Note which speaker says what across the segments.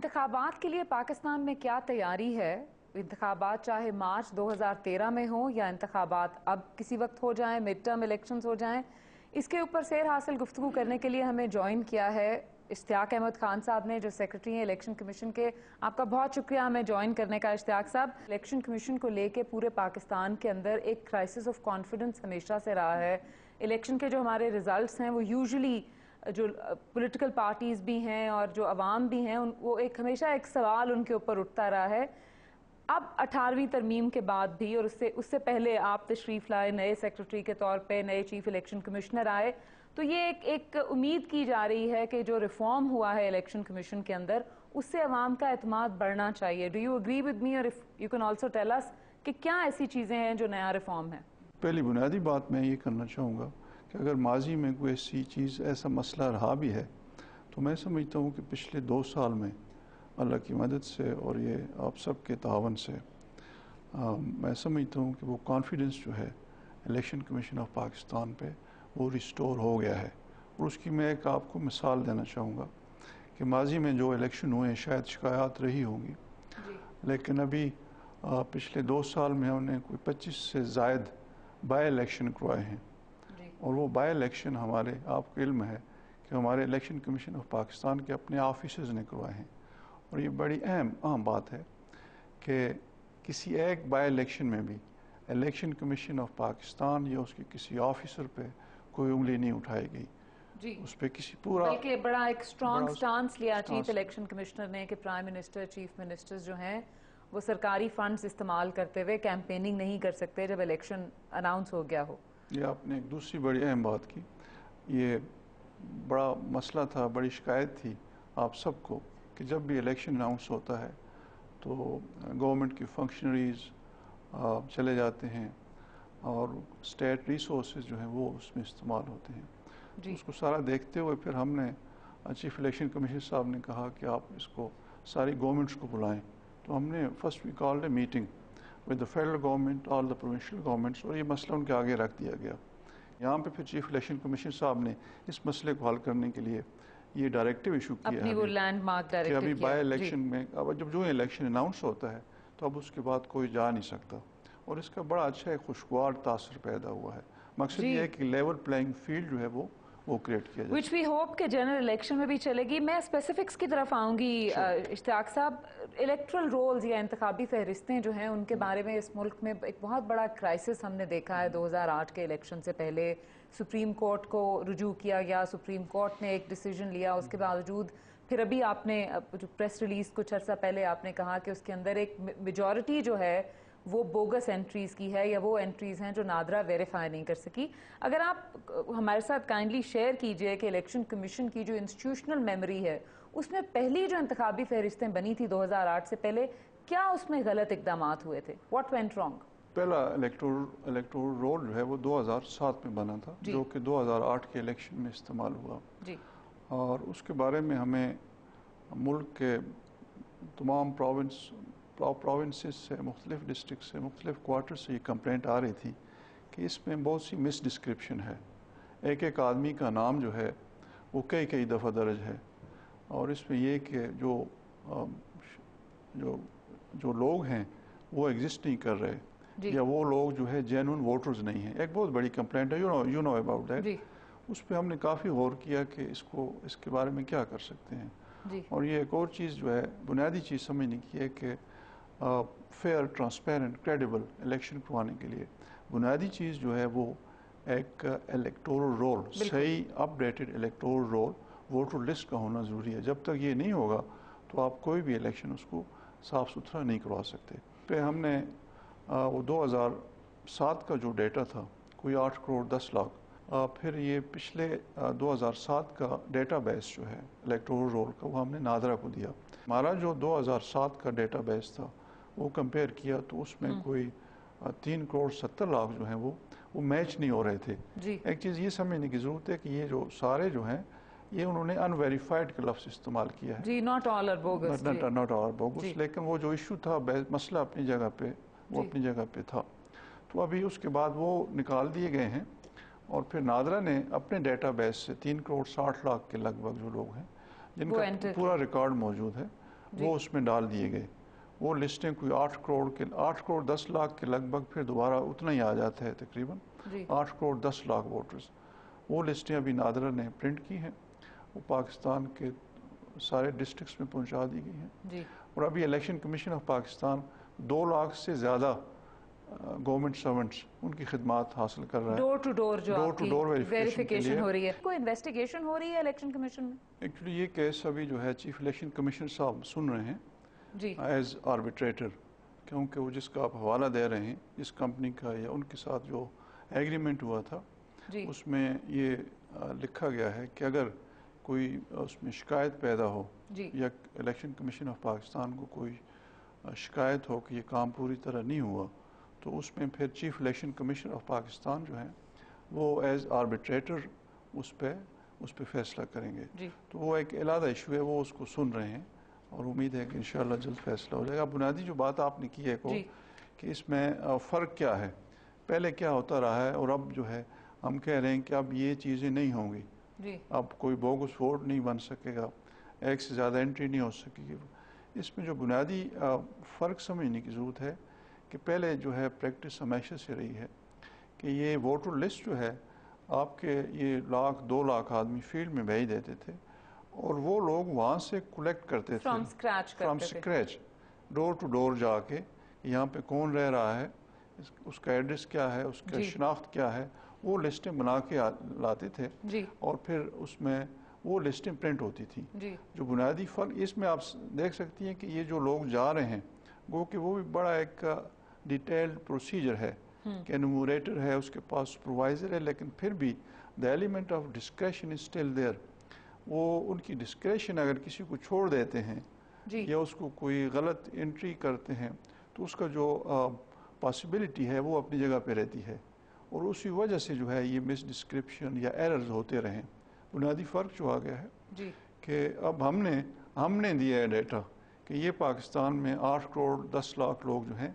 Speaker 1: انتخابات کے لیے پاکستان میں کیا تیاری ہے؟ انتخابات چاہے مارچ 2013 میں ہوں یا انتخابات اب کسی وقت ہو جائیں، مڈ ٹرم الیکشنز ہو جائیں، اس کے اوپر سیر حاصل گفتگو کرنے کے لیے ہمیں جوائن کیا ہے اشتیاق احمد خان صاحب نے، جو سیکرٹری ہیں الیکشن کمیشن کے۔ آپ کا بہت شکریہ ہمیں جوائن کرنے کا اشتیاق صاحب۔ الیکشن کمیشن کو لے کے پورے پاکستان کے اندر ایک کرائسس آف کانفیڈنس ہمیشہ سے رہا ہے۔ الیکشن کے جو ہمارے ریزلٹس ہیں وہ یوزلی جو پولیٹیکل پارٹیز بھی ہیں اور جو عوام بھی ہیں وہ ہمیشہ ایک سوال ان کے اوپر اٹھتا رہا ہے۔ اب 18ویں ترمیم کے بعد بھی اور اس سے پہلے آپ تشریف لائے نئے سیکرٹری کے طور پہ، نئے چیف الیکشن کمشنر آئے، تو یہ ایک امید کی جا رہی ہے کہ جو ریفارم ہوا ہے الیکشن کمیشن کے اندر اس سے عوام کا اعتماد بڑھنا چاہیے۔ Do you agree with me اور you can also tell us کہ کیا ایسی چیزیں ہیں جو نیا ریفارم ہے؟
Speaker 2: پہلی بنیادی بات میں یہ کرنا چاہوں گا کہ اگر ماضی میں کوئی ایسی چیز، ایسا مسئلہ رہا بھی ہے تو میں سمجھتا ہوں کہ پچھلے 2 سال میں اللہ کی مدد سے اور یہ آپ سب کے تعاون سے میں سمجھتا ہوں کہ وہ کانفیڈنس جو ہے الیکشن کمیشن آف پاکستان پہ وہ ریسٹور ہو گیا ہے۔ اور اس کی میں ایک آپ کو مثال دینا چاہوں گا کہ ماضی میں جو الیکشن ہوئے ہیں شاید شکایات رہی ہوں گی، لیکن ابھی پچھلے 2 سال میں ہم نے کوئی 25 سے زائد بائی الیکشن کروائے ہیں، اور وہ بائی الیکشن ہمارے، آپ کو علم ہے کہ ہمارے الیکشن کمیشن آف پاکستان کے اپنے آفیسرز نے کروائے ہیں۔ اور یہ بڑی اہم بات ہے کہ کسی ایک بائی الیکشن میں بھی الیکشن کمیشن آف پاکستان یا اس کے کسی آفیسر پہ کوئی انگلی نہیں اٹھائی گئی، اس پہ کسی پورا
Speaker 1: بلکہ بڑا ایک اسٹرانگ سٹانس لیا چیف الیکشن کمشنر نے کہ پرائم منسٹر، چیف منسٹرز جو ہیں وہ سرکاری فنڈز استعمال کرتے ہوئے کیمپیننگ نہیں کر سکتے جب الیکشن اناؤنس ہو گیا ہو۔
Speaker 2: یہ آپ نے ایک دوسری بڑی اہم بات کی، یہ بڑا مسئلہ تھا، بڑی شکایت تھی آپ سب کو کہ جب بھی الیکشن اناؤنس ہوتا ہے تو گورنمنٹ کی فنکشنریز چلے جاتے ہیں اور اسٹیٹ ریسورسز جو ہیں وہ اس میں استعمال ہوتے ہیں۔ اس کو سارا دیکھتے ہوئے پھر ہم نے چیف الیکشن کمیشنر صاحب نے کہا کہ آپ اس کو ساری گورنمنٹس کو بلائیں، تو ہم نے first we called a meeting with the federal government, all the provincial governments, اور یہ مسئلہ ان کے آگے رکھ دیا گیا۔ یہاں پہ پھر چیف الیکشن کمیشنر صاحب نے اس مسئلے کو حل کرنے کے لیے یہ ڈائریکٹیو ایشو کیا ہے
Speaker 1: وہ لینڈ مارک
Speaker 2: کہ
Speaker 1: ڈائریکٹیو
Speaker 2: ابھی بائی الیکشن میں اب جو الیکشن اناؤنس ہوتا ہے تو اب اس کے بعد کوئی جا نہیں سکتا، اور اس کا بڑا اچھا ایک خوشگوار تاثر پیدا ہوا ہے۔ مقصد یہ ہے کہ لیول پلینگ فیلڈ جو ہے وہ کریٹ کیا جائے،
Speaker 1: وچ وی ہوپ کہ جنرل الیکشن میں بھی چلے گی۔ میں اسپیسیفکس کی طرف آؤں گی اشتیاق صاحب۔ الیکٹرل رولز یا انتخابی فہرستیں جو ہیں ان کے بارے میں اس ملک میں ایک بہت بڑا کرائسس ہم نے دیکھا ہے۔ 2008 کے الیکشن سے پہلے سپریم کورٹ کو رجوع کیا گیا، سپریم کورٹ نے ایک ڈیسیجن لیا، اس کے باوجود پھر ابھی آپ نے جو پریس ریلیز کچھ عرصہ پہلے آپ نے کہا کہ اس کے اندر ایک میجورٹی جو ہے وہ بوگس انٹریز کی ہے یا وہ انٹریز ہیں جو نادرا ویریفائی نہیں کر سکی۔ اگر آپ ہمارے ساتھ کائنڈلی شیئر کیجئے کہ الیکشن کمیشن کی جو انسٹیٹیوشنل میموری ہے اس میں پہلی جو انتخابی فہرستیں بنی تھی 2008 سے پہلے، کیا اس میں غلط اقدامات ہوئے تھے؟ What went wrong?
Speaker 2: پہلا الیکٹورل رول جو ہے وہ 2007 میں بنا تھا، جو کہ 2008 کے الیکشن میں استعمال ہوا، اور اس کے بارے میں ہمیں ملک کے تمام پروونسز سے، مختلف ڈسٹرکٹ سے، مختلف کوارٹر سے یہ کمپلینٹ آ رہی تھی کہ اس میں بہت سی مس ڈسکرپشن ہے، ایک آدمی کا نام جو ہے وہ کئی دفعہ درج ہے، اور اس میں یہ کہ جو لوگ ہیں وہ ایگزسٹ نہیں کر رہے، یا وہ لوگ جو ہے جینون ووٹرز نہیں ہیں۔ ایک بہت بڑی کمپلینٹ ہے، یو نو اباؤٹ دیٹ۔ اس پہ ہم نے کافی غور کیا کہ اس کے بارے میں کیا کر سکتے ہیں، اور یہ ایک اور چیز جو ہے بنیادی چیز سمجھنے کی ہے کہ فیئر، ٹرانسپیرنٹ، کریڈیبل الیکشن کروانے کے لیے بنیادی چیز جو ہے وہ ایک الیکٹورل رول، صحیح updated electoral roll voter list کا ہونا ضروری ہے۔ جب تک یہ نہیں ہوگا تو آپ کوئی بھی الیکشن اس کو صاف ستھرا نہیں کروا سکتے۔ پہ ہم نے وہ 2007 کا جو ڈیٹا تھا کوئی 8 کروڑ 10 لاکھ، پھر یہ پچھلے 2007 کا ڈیٹا بیس جو ہے الیکٹورل رول کا وہ ہم نے نادرا کو دیا۔ ہمارا جو 2007 کا ڈیٹا بیس تھا وہ کمپیئر کیا تو اس میں کوئی 3 کروڑ 70 لاکھ جو ہیں وہ میچ نہیں ہو رہے تھے۔ ایک چیز یہ سمجھنے کی ضرورت ہے کہ یہ جو سارے جو ہیں یہ انہوں نے ان ویریفائڈ کا لفظ استعمال کیا ہے،
Speaker 1: not all are bogus،
Speaker 2: not all are bogus، لیکن وہ جو ایشو تھا، مسئلہ اپنی جگہ پہ وہ اپنی جگہ پہ تھا، تو ابھی اس کے بعد وہ نکال دیے گئے ہیں، اور پھر نادرا نے اپنے ڈیٹا بیس سے 3 کروڑ 60 لاکھ کے لگ بھگ جو لوگ ہیں جن کا پورا ریکارڈ موجود ہے، وہ اس میں ڈال دیے گئے. وہ لسٹیں کوئی 8 کروڑ 10 لاکھ کے لگ بھگ پھر دوبارہ اتنا ہی آ جاتا ہے تقریباً 8 کروڑ 10 لاکھ ووٹرز. وہ لسٹیں ابھی نادرا نے پرنٹ کی ہیں, وہ پاکستان کے سارے ڈسٹرکٹس میں پہنچا دی گئی ہیں. اور ابھی election commission of Pakistan 2 lakh سے زیادہ گورنمنٹ سرونٹس ان کی خدمات حاصل کر رہا ہے.
Speaker 1: ڈور ٹو ڈور
Speaker 2: ویریفیکیشن
Speaker 1: ہو رہی ہے. کوئی انویسٹیگیشن ہو رہی ہے الیکشن کمیشن میں؟
Speaker 2: ایکچولی یہ کیس ابھی جو ہے چیف الیکشن کمیشن صاحب سن رہے ہیں ایز آربیٹریٹر, کیونکہ وہ جس کا آپ حوالہ دے رہے ہیں جس کمپنی کا یا ان کے ساتھ جو ایگریمنٹ ہوا تھا اس میں یہ لکھا گیا ہے کہ اگر کوئی اس میں شکایت پیدا ہو یا الیکشن کمیشن آف پاکستان کو کوئی شکایت ہو کہ یہ کام پوری طرح نہیں ہوا, تو اس میں پھر chief election commission of Pakistan جو ہے وہ ایز آربیٹریٹر اس پہ فیصلہ کریں گے. تو وہ ایک علیحدہ ایشو ہے, وہ اس کو سن رہے ہیں اور امید ہے کہ انشاءاللہ جلد فیصلہ ہو جائے گا. بنیادی جو بات آپ نے کی ہے کہ اس میں فرق کیا ہے, پہلے کیا ہوتا رہا ہے اور اب جو ہے ہم کہہ رہے ہیں کہ اب یہ چیزیں نہیں ہوں گی. اب کوئی بوگس ووٹ نہیں بن سکے گا, ایک سے زیادہ انٹری نہیں ہو سکے گی. اس میں جو بنیادی فرق سمجھنے کی ضرورت ہے کہ پہلے جو ہے پریکٹس ہمیشہ سے رہی ہے کہ یہ ووٹر لسٹ جو ہے آپ کے یہ 2 لاکھ آدمی فیلڈ میں بھیج دیتے تھے اور وہ لوگ وہاں سے کلیکٹ کرتے تھے from scratch, door to door جا کے یہاں پہ کون رہ رہا ہے, اس کا ایڈریس کیا ہے, اس کا شناخت کیا ہے, وہ لسٹیں بنا کے لاتے تھے اور پھر اس میں وہ لسٹیں پرنٹ ہوتی تھیں. جو بنیادی فرق اس میں آپ دیکھ سکتی ہیں کہ یہ جو لوگ جا رہے ہیں گو کہ وہ بھی بڑا ایک ڈیٹیلڈ پروسیجر ہے کہ انومریٹر ہے, اس کے پاس سپروائزر ہے, لیکن پھر بھی the element of discretion is still there. وہ ان کی ڈسکریشن اگر کسی کو چھوڑ دیتے ہیں یا اس کو کوئی غلط انٹری کرتے ہیں تو اس کا جو پاسبلٹی ہے وہ اپنی جگہ پہ رہتی ہے, اور اسی وجہ سے جو ہے یہ مس ڈسکرپشن یا ایررز ہوتے رہیں. بنیادی فرق جو آ گیا ہے کہ اب ہم نے دیا ہے ڈیٹا کہ یہ پاکستان میں 8 کروڑ 10 لاکھ لوگ جو ہیں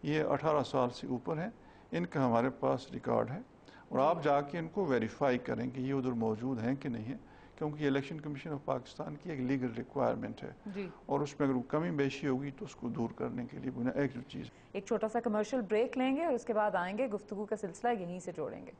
Speaker 2: یہ 18 سال سے اوپر ہیں, ان کا ہمارے پاس ریکارڈ ہے, اور آپ جا کے ان کو ویریفائی کریں کہ یہ ادھر موجود ہیں کہ نہیں ہیں, کیونکہ یہ الیکشن کمیشن آف پاکستان کی ایک لیگل ریکوائرمنٹ ہے اور اس میں اگر کمی بیشی ہوگی تو اس کو دور کرنے کے لیے ایک جو چیز.
Speaker 1: ایک چھوٹا سا کمرشل بریک لیں گے اور اس کے بعد آئیں گے, گفتگو کا سلسلہ یہیں سے جوڑیں گے.